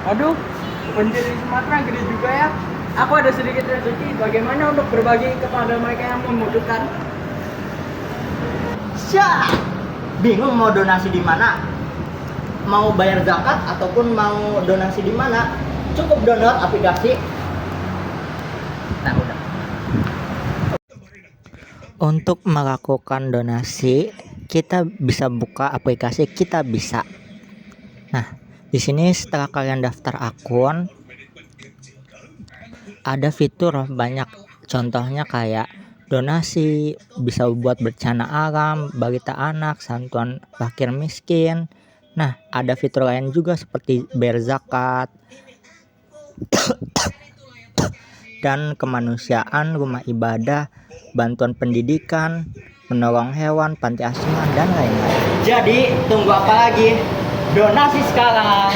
Waduh, banjir di Sumatera gede juga ya. Aku ada sedikit rezeki, bagaimana untuk berbagi kepada mereka yang membutuhkan? Syah, bingung mau donasi di mana? Mau bayar zakat ataupun mau donasi di mana? Cukup download aplikasi. Nah, udah. Untuk melakukan donasi, kita bisa buka aplikasi Kita Bisa. Nah, di sini setelah kalian daftar akun, ada fitur banyak. Contohnya kayak donasi, bisa buat bencana alam, balita anak, santunan fakir miskin. Nah, ada fitur lain juga seperti bayar zakat dan kemanusiaan, rumah ibadah, bantuan pendidikan, menolong hewan, panti asuhan, dan lain-lain. Jadi, tunggu apa lagi? Donasi sekarang!